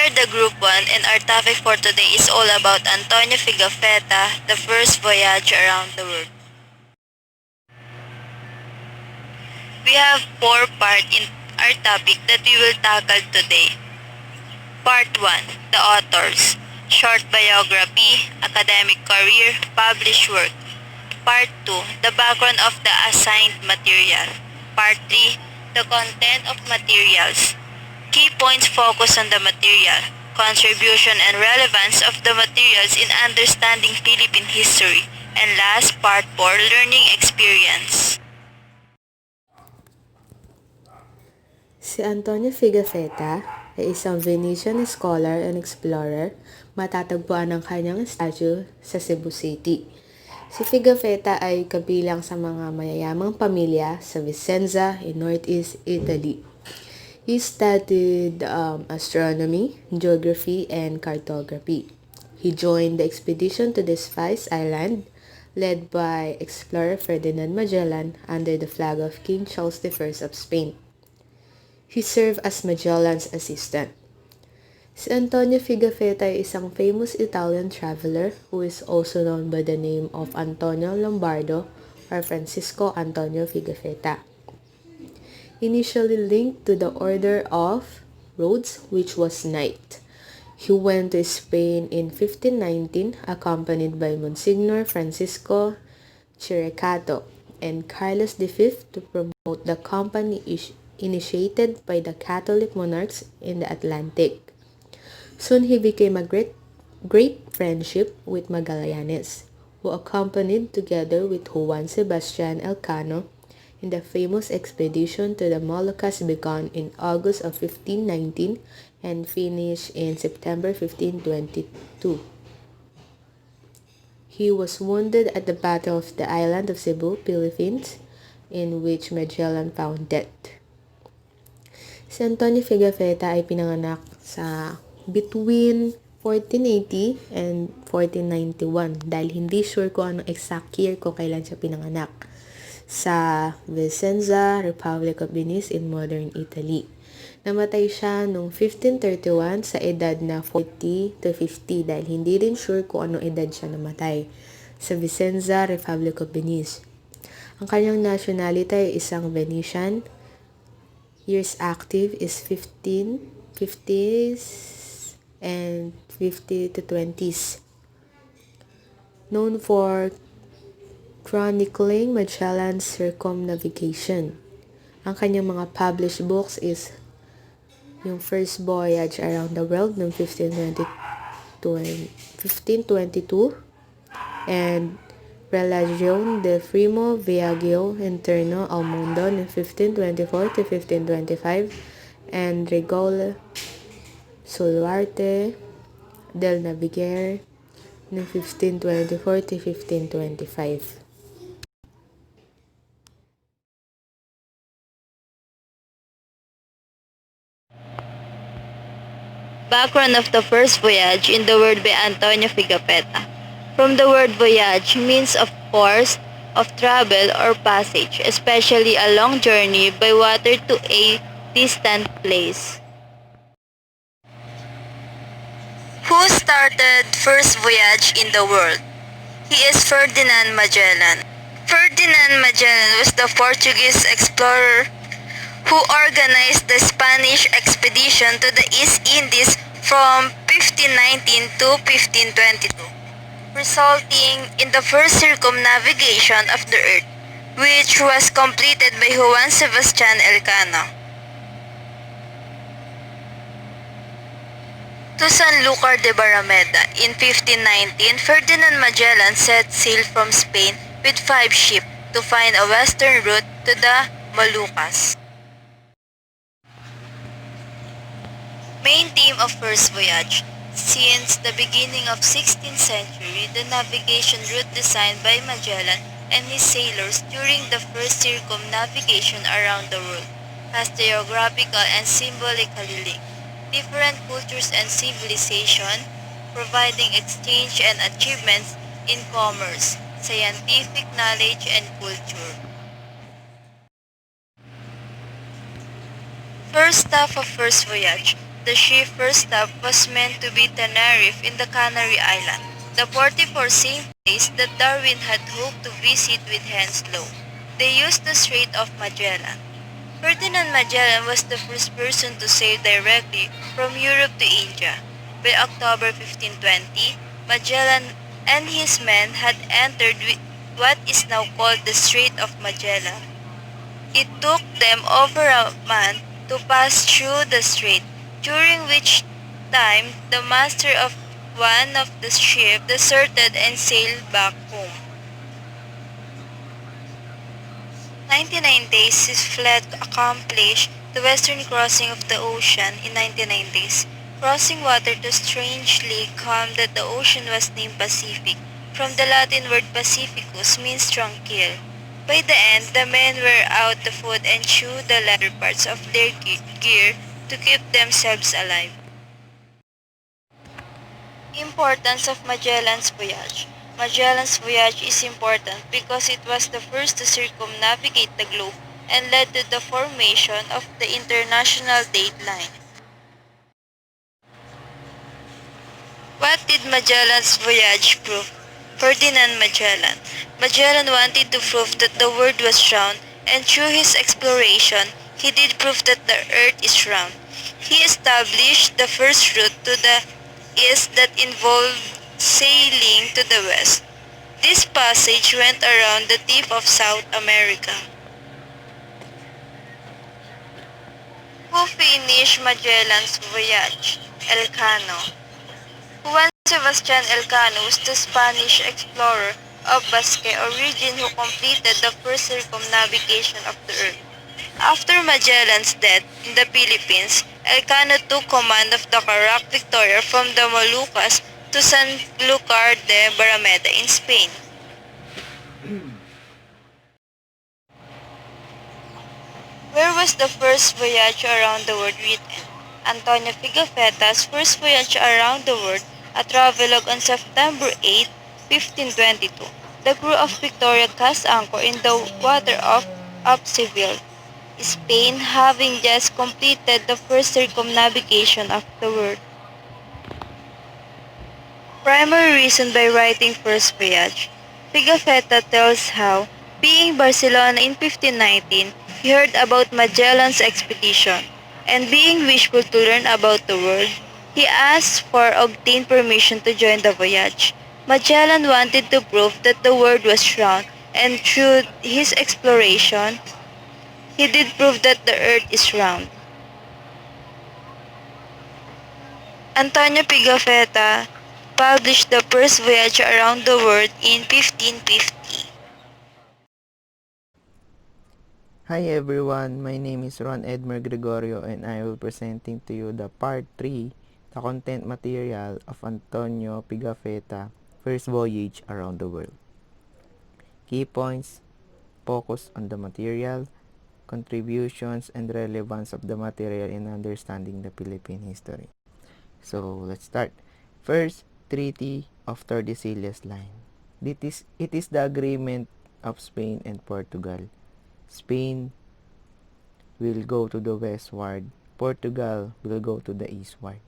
are the Group 1 and our topic for today is all about Antonio Pigafetta, the first voyage around the world. We have four parts in our topic that we will tackle today. Part 1, the authors, short biography, academic career, published work. Part 2, the background of the assigned material. Part 3, the content of materials. Key points focus on the material, contribution and relevance of the materials in understanding Philippine history. And last, Part 4, learning experience. Si Antonio Pigafetta ay isang Venetian scholar and explorer. Matatagpuan ang kanyang statue sa Cebu City. Si Pigafetta ay kabilang sa mga mayayamang pamilya sa Vicenza in Northeast Italy. He studied astronomy, geography, and cartography. He joined the expedition to the Spice Island, led by explorer Ferdinand Magellan under the flag of King Charles I of Spain. He served as Magellan's assistant. Si Antonio Pigafetta ay isang famous Italian traveler who is also known by the name of Antonio Lombardo or Francisco Antonio Pigafetta. Initially linked to the Order of Rhodes, which was knight. He went to Spain in 1519 accompanied by Monsignor Francisco Chiricato and Carlos V to promote the company initiated by the Catholic monarchs in the Atlantic. Soon he became a great friendship with Magallanes, who accompanied together with Juan Sebastian Elcano in the famous expedition to the Moluccas begun in August of 1519 and finished in September 1522. He was wounded at the Battle of the Island of Cebu, Philippines, in which Magellan found death. Si Antonio Pigafetta ay pinanganak sa between 1480 and 1491 dahil hindi sure ko anong exact year kung kailan siya pinanganak sa Vicenza, Republic of Venice in modern Italy. Namatay siya noong 1531 sa edad na 40 to 50 dahil hindi rin sure kung anong edad siya namatay sa Vicenza, Republic of Venice. Ang kanyang nationality ay isang Venetian. Years active is 15, 50s, and 50 to 20s. Known for chronicling Magellan's circumnavigation. Ang kanyang mga published books is yung First Voyage Around the World noong 1522 and Relazione del Primo Viaggio Interno al Mondo noong 1524 to 1525 and Regole Sularte del Navigare noong 1524 to 1525. Background of the first voyage in the world by Antonio Pigafetta. From the word voyage means of course of travel or passage, especially a long journey by water to a distant place. Who started first voyage in the world? He is Ferdinand Magellan. Ferdinand Magellan was the Portuguese explorer who organized the Spanish expedition to the East Indies from 1519 to 1522, resulting in the first circumnavigation of the Earth, which was completed by Juan Sebastian Elcano. To Sanlúcar de Barrameda in 1519, Ferdinand Magellan set sail from Spain with 5 ships to find a western route to the Moluccas. Main theme of first voyage. Since the beginning of 16th century, the navigation route designed by Magellan and his sailors during the first circumnavigation around the world has geographical and symbolically linked different cultures and civilization, providing exchange and achievements in commerce, scientific knowledge, and culture. First half of first voyage. the ship's first stop was meant to be Tenerife in the Canary Island, the 44th place that Darwin had hoped to visit with Henslow. They used the Strait of Magellan. Ferdinand Magellan was the first person to sail directly from Europe to India. By October 1520, Magellan and his men had entered what is now called the Strait of Magellan. It took them over a month to pass through the strait, during which time the master of one of the ships deserted and sailed back home. 99 days his fleet accomplished the western crossing of the ocean in 99 days, crossing water so strangely calm that the ocean was named Pacific, from the Latin word pacificus means tranquil. By the end, the men were out of food and chewed the leather parts of their gear to keep themselves alive. Importance of Magellan's Voyage. Magellan's Voyage is important because it was the first to circumnavigate the globe and led to the formation of the International Date Line. What did Magellan's Voyage prove? Ferdinand Magellan. Magellan wanted to prove that the world was round, and through his exploration, he did prove that the earth is round. He established the first route to the east that involved sailing to the west. This passage went around the tip of South America. Who finished Magellan's voyage? Elcano. Juan Sebastian Elcano was the Spanish explorer of Basque origin who completed the first circumnavigation of the earth. After Magellan's death in the Philippines, Elcano took command of the Carac Victoria from the Moluccas to Sanlúcar de Barrameda in Spain. Where was the first voyage around the world written? Antonio Pigafetta's first voyage around the world, a travelogue on September 8, 1522. The crew of Victoria cast anchor in the water of Seville, Spain, having just completed the first circumnavigation of the world. Primary reason by writing First Voyage. Pigafetta tells how, being Barcelona in 1519, he heard about Magellan's expedition, and being wishful to learn about the world, he asked for obtained permission to join the voyage. Magellan wanted to prove that the world was round, and through his exploration, he did prove that the earth is round. Antonio Pigafetta published the first voyage around the world in 1550. Hi everyone, my name is Ron Edmer Gregorio and I will presenting to you the part 3, the content material of Antonio Pigafetta, First Voyage Around the World. Key points: focus on the material, contributions and relevance of the material in understanding the Philippine history. So let's start. First, Treaty of Tordesillas Line. It is the agreement of Spain and Portugal. Spain will go to the westward, Portugal will go to the eastward.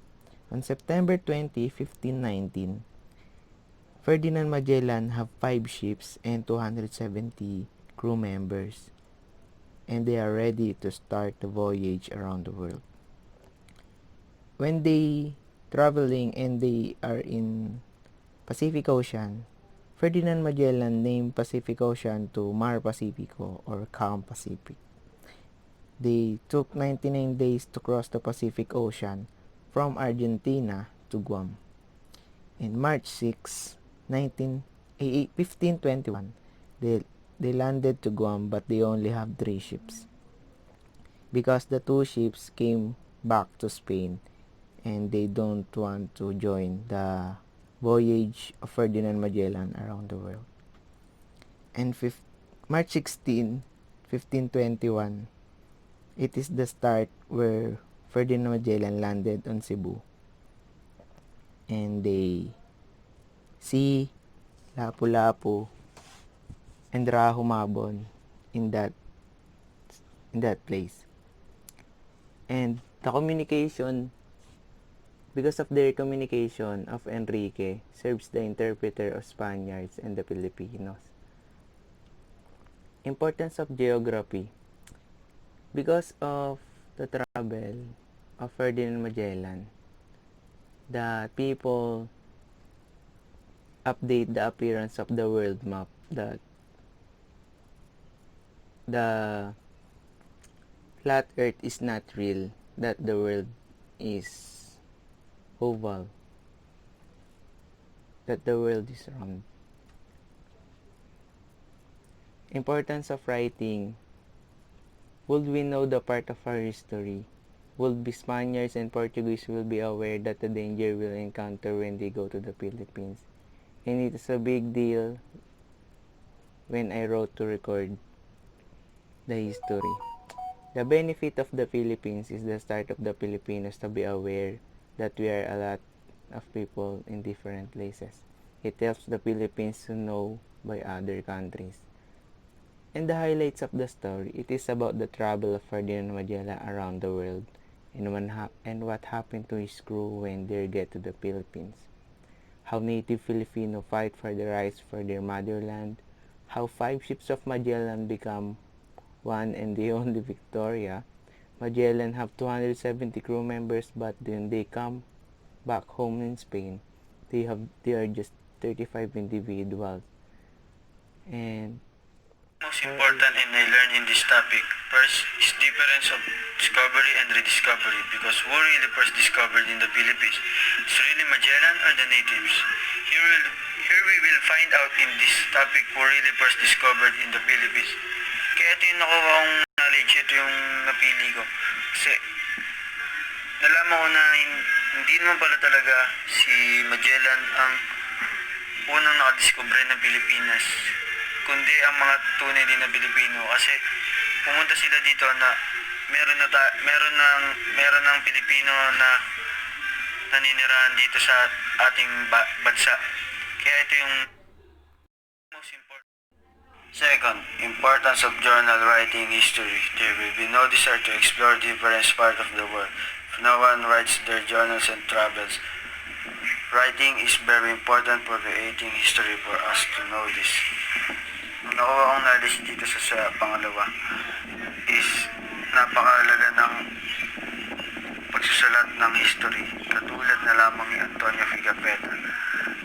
On September 20, 1519, Ferdinand Magellan have 5 ships and 270 crew members, and they are ready to start the voyage around the world. When they traveling and they are in Pacific Ocean, Ferdinand Magellan named Pacific Ocean to Mar Pacifico or Calm Pacific. They took 99 days to cross the Pacific Ocean from Argentina to Guam. In March 6, 1521, they landed to Guam, but they only have 3 ships because the 2 ships came back to Spain and they don't want to join the voyage of Ferdinand Magellan around the world. And March 16, 1521, it is the start where Ferdinand Magellan landed on Cebu. And they see Lapu-Lapu and Rahumabon in that place. And the communication Because of their communication of Enrique serves the interpreter of Spaniards and the Filipinos. Importance of geography. Because of the travel of Ferdinand Magellan, the people update the appearance of the world map that the flat earth is not real, that the world is oval, that the world is round. Importance of writing. Would we know the part of our history? Would be Spaniards and Portuguese will be aware that the danger will encounter when they go to the Philippines. And it is a big deal when I wrote to record the history. The benefit of the Philippines is the start of the Filipinos to be aware that we are a lot of people in different places. It helps the Philippines to know by other countries. And the highlights of the story, it is about the travel of Ferdinand Magellan around the world and what happened to his crew when they get to the Philippines. How native Filipino fight for the rights for their motherland. How 5 ships of Magellan become one and the only Victoria. Magellan have 270 crew members, but when they come back home in Spain, they are just 35 individuals. And most important and I learned in this topic first is difference of discovery and rediscovery, because who really first discovered in the Philippines? It's really Magellan or the natives? Here we will find out in this topic who really first discovered in the Philippines. Kaya ito yung nakuha kong knowledge, ito yung napili ko. Kasi nalaman ko na hindi naman pala talaga si Magellan ang unang nakadiscover ng Pilipinas, kundi ang mga tunay din na Pilipino, kasi pumunta sila dito na meron ng Pilipino na naninirahan dito sa ating bansa. Kaya ito yung most important. Second, importance of journal writing history. There will be no desire to explore different parts of the world if no one writes their journals and travels. Writing is very important for creating history for us to know this. Nakuha akong knowledge dito sa pangalawa is napakahalaga ng pagsusulat ng history, katulad na lamang ni Antonio Figafetta.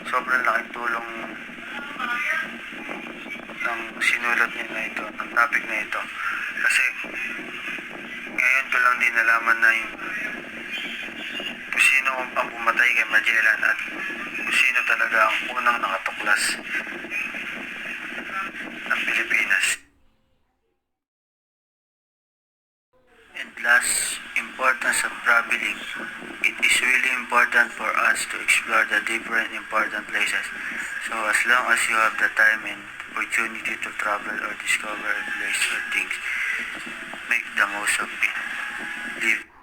Sobrang laking tulong ng sinulat niya na ito, ng topic na ito. Kasi ngayon ko lang din nalaman na kung sino ang pumatay kay Magellan at kung sino talaga ang unang nakatuklas ng Pilipinas. And last, importance of traveling. It is really important for us to explore the different important places. So as long as you have the time and opportunity to travel or discover a place or things, make the most of it. Live.